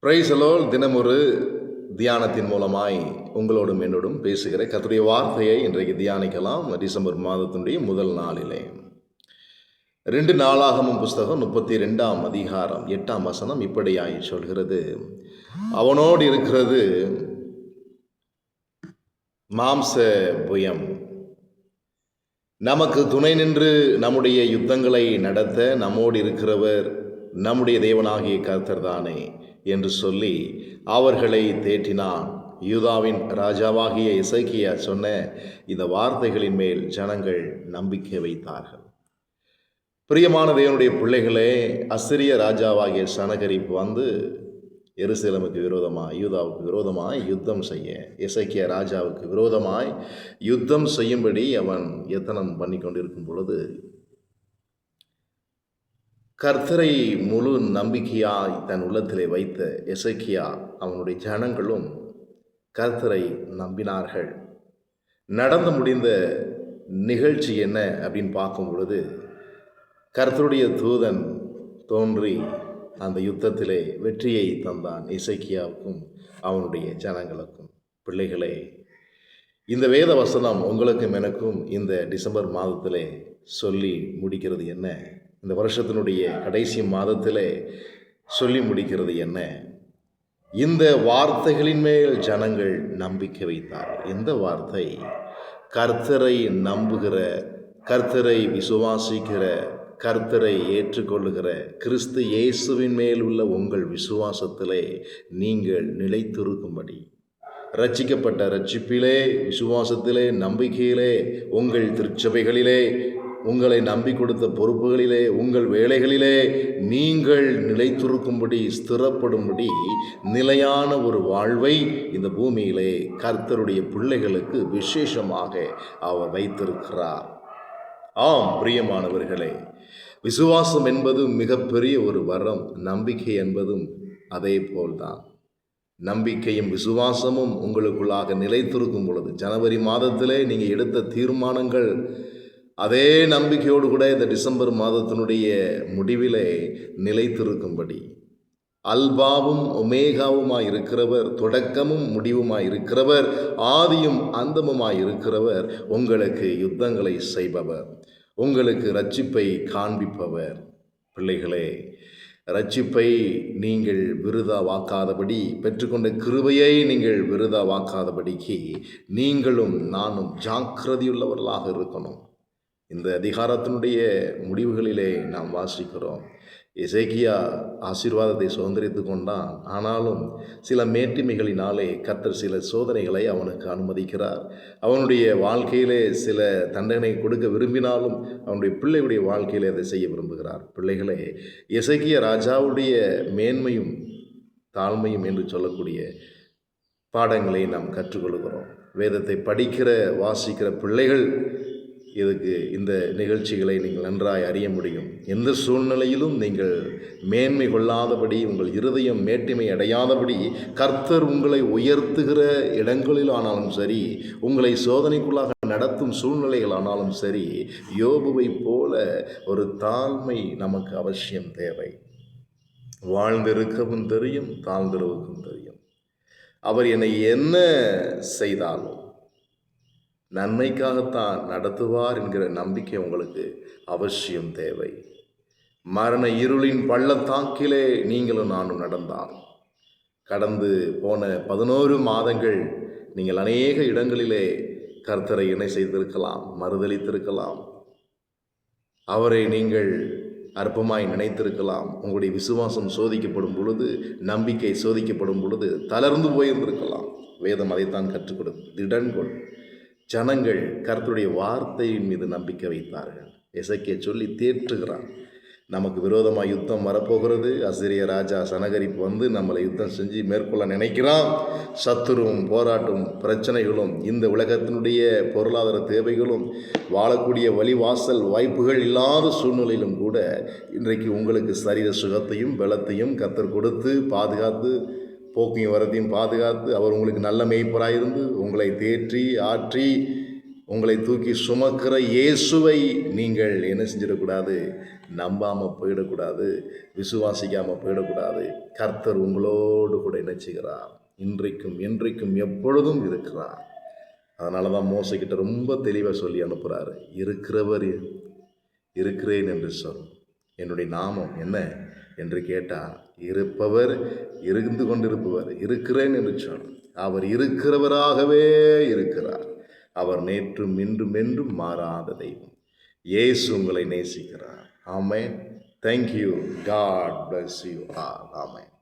Price அலோல். தினமொரு தியானத்தின் மூலமாய் உங்களோடும் என்னோடும் பேசுகிற கர்த்தருடைய வார்த்தையை இன்றைக்கு தியானிக்கலாம். டிசம்பர் மாதத்தினுடைய முதல் நாளிலே 2 நாளாகமம் புஸ்தகம் 32ஆம் அதிகாரம் 8ஆம் வசனம் இப்படியாய் சொல்கிறது, அவனோடு இருக்கிறது மாம்ச புயம், நமக்கு துணை நின்று நம்முடைய யுத்தங்களை நடத்த நம்மோடு இருக்கிறவர் நம்முடைய தேவனாகிய கர்த்தர் தானே என்று சொல்லி அவர்களை தேற்றினான். யூதாவின் ராஜாவாகிய எசேக்கியா சொன்ன இந்த வார்த்தைகளின் மேல் ஜனங்கள் நம்பிக்கை வைத்தார்கள். பிரியமான தேவனுடைய பிள்ளைகளே, அசிரிய ராஜாவாகிய சனகரிப்பு வந்து எருசலேமுக்கு விரோதமாய், யூதாவுக்கு விரோதமாய் யுத்தம் செய்ய, எசேக்கியா ராஜாவுக்கு விரோதமாய் யுத்தம் செய்யும்படி அவன் எத்தனம் பண்ணி கொண்டிருக்கும் பொழுது, கர்த்தரை முழு நம்பிக்கையாய் தன் உள்ளத்திலே வைத்த எசேக்கியா அவனுடைய ஜனங்களும் கர்த்தரை நம்பினார்கள். நடந்து முடிந்த நிகழ்ச்சி என்ன அப்படின்னு பார்க்கும் பொழுது, கர்த்தருடைய தூதன் தோன்றி அந்த யுத்தத்திலே வெற்றியை தந்தான் எசேக்கியாவுக்கும் அவனுடைய ஜனங்களுக்கும். பிள்ளைகளே, இந்த வேத வசனம் உங்களுக்கும் எனக்கும் இந்த டிசம்பர் மாதத்திலே சொல்லி முடிக்கிறது என்ன? இந்த வருஷத்தினுடைய கடைசி மாதத்திலே சொல்லி முடிக்கிறது என்ன? இந்த வார்த்தைகளின் மேல் ஜனங்கள் நம்பிக்கை வைத்தார்கள். இந்த வார்த்தை கர்த்தரை நம்புகிற, கர்த்தரை விசுவாசிக்கிற, கர்த்தரை ஏற்றுக்கொள்ளுகிற கிறிஸ்து இயேசுவின் மேல் உள்ள உங்கள் விசுவாசத்திலே நீங்கள் நிலைத்திருக்கும்படி, ரட்சிக்கப்பட்ட ரட்சிப்பிலே, விசுவாசத்திலே, நம்பிக்கையிலே, உங்கள் திருச்சபைகளிலே, உங்களை நம்பி கொடுத்த பொறுப்புகளிலே, உங்கள் வேலைகளிலே நீங்கள் நிலைத்திருக்கும்படி, ஸ்திரப்படும்படி நிலையான ஒரு வாழ்வை இந்த பூமியிலே கர்த்தருடைய பிள்ளைகளுக்கு விசேஷமாக அவர் வைத்திருக்கிறார். ஆம் பிரியமானவர்களே, விசுவாசம் என்பது மிகப்பெரிய ஒரு வரம். நம்பிக்கை என்பதும் அதே போல்தான். நம்பிக்கையும் விசுவாசமும் உங்களுக்குள்ளாக நிலைத்திருக்கும் பொழுது, ஜனவரி மாதத்திலே நீங்கள் எடுத்த தீர்மானங்கள் அதே நம்பிக்கையோடு கூட இந்த டிசம்பர் மாதத்தினுடைய முடிவிலே நிலைத்திருக்கும்படி, அல்பாவும் ஒமேகாவுமாய் இருக்கிறவர், தொடக்கமும் முடிவுமாய் இருக்கிறவர், ஆதியும் அந்தமுமாய் இருக்கிறவர், உங்களுக்கு யுத்தங்களை செய்பவர், உங்களுக்கு இரட்சிப்பை காண்பிப்பவர். பிள்ளைகளே, இரட்சிப்பை நீங்கள் விருதாவாக்காதபடி, பெற்றுக்கொண்ட கிருபையை நீங்கள் விருதாவாக்காதபடிக்கு நீங்களும் நானும் ஜாக்கிரதையுள்ளவர்களாக இருக்கணும். இந்த அதிகாரத்தினுடைய முடிவுகளிலே நாம் வாசிக்கிறோம், எசேக்கியா ஆசீர்வாதத்தை சுதந்திரித்து கொண்டான். ஆனாலும் சில மேட்டிமைகளினாலே கர்த்தர் சில சோதனைகளை அவனுக்கு அனுமதிக்கிறார். அவனுடைய வாழ்க்கையிலே சில தண்டனை கொடுக்க விரும்பினாலும் அவனுடைய பிள்ளைகளுடைய வாழ்க்கையிலே அதை செய்ய விரும்புகிறார். பிள்ளைகளே, எசேக்கியா ராஜாவுடைய மேன்மையும் தாழ்மையும் என்று சொல்லக்கூடிய பாடங்களை நாம் கற்றுக்கொள்கிறோம். வேதத்தை படிக்கிற வாசிக்கிற பிள்ளைகள் இதுக்கு இந்த நிகழ்ச்சிகளை நீங்கள் நன்றாய் அறிய முடியும். எந்த சூழ்நிலையிலும் நீங்கள் மேன்மை கொள்ளாதபடி, உங்கள் இருதயம் மேட்டிமை அடையாதபடி, கர்த்தர் உங்களை உயர்த்துகிற இடங்களில் ஆனாலும் சரி, உங்களை சோதனைக்குள்ளாக நடத்தும் சூழ்நிலைகள் ஆனாலும் சரி, யோபுவை போல ஒரு தாழ்மை நமக்கு அவசியம் தேவை. வாழ்ந்திருக்கவும் தெரியும், தாழ்ந்திருக்கவும் தெரியும். அவர் என்னை என்ன செய்தாலும் நன்மைக்காகத்தான் நடத்துவார் என்கிற நம்பிக்கை உங்களுக்கு அவசியம் தேவை. மரண இருளின் பள்ளத்தாக்கிலே நீங்களும் நானும் நடந்தால், கடந்து போன 11 மாதங்கள் நீங்கள் அநேக இடங்களிலே கர்த்தரை இணை செய்திருக்கலாம், மறுதலித்திருக்கலாம், அவரை நீங்கள் அற்பமாய் நினைத்திருக்கலாம். உங்களுடைய விசுவாசம் சோதிக்கப்படும் பொழுது, நம்பிக்கை சோதிக்கப்படும் பொழுது தளர்ந்து போயிருந்திருக்கலாம். வேதம் அதைத்தான் கற்றுக் கொடுத்து, திடன்கொள். ஜனங்கள் கர்த்தருடைய வார்த்தையின் மீது நம்பிக்கை வைத்தார்கள். எசேக்கியா சொல்லி தேற்றுகிறான், நமக்கு விரோதமாக யுத்தம் வரப்போகிறது. அசிரிய ராஜா சனகரிப்பு வந்து நம்மளை யுத்தம் செஞ்சு மேற்கொள்ள நினைக்கிறான். சத்துருவும் போராட்டும் பிரச்சனைகளும், இந்த உலகத்தினுடைய பொருளாதார தேவைகளும், வாழக்கூடிய வழிவாசல் வாய்ப்புகள் இல்லாத சூழ்நிலையிலும் கூட இன்றைக்கு உங்களுக்கு சரீர சுகத்தையும் பலத்தையும் கர்த்தர் கொடுத்து பாதுகாத்து, போக்கையும் வரத்தையும் பாதுகாத்து, அவர் உங்களுக்கு நல்ல மேய்ப்பராயிருந்து உங்களை தேற்றி ஆற்றி உங்களை தூக்கி சுமக்கிற இயேசுவை நீங்கள் என்ன செஞ்சிடக்கூடாது, நம்பாமல் போயிடக்கூடாது, விசுவாசிக்காமல் போயிடக்கூடாது. கர்த்தர் உங்களோடு கூட என்ன செய்கிறார்? இன்றைக்கும் என்றைக்கும் எப்பொழுதும் இருக்கிறார். அதனால தான் மோசைக்கிட்ட ரொம்ப தெளிவாக சொல்லி அனுப்புகிறாரு, இருக்கிறவர் இருக்கிறேன் என்று சொல். என்னுடைய நாமம் என்ன என்று கேட்டால், இருப்பவர், இருந்து கொண்டிருப்பவர், இருக்கிறேன் என்று சொல். அவர் இருக்கிறவராகவே இருக்கிறார். அவர் நேற்றும் இன்றும் என்றும் மாறாத தெய்வம். இயேசு உங்களை நேசிக்கிறார். ஆமென். Thank you. God bless you all. Amen.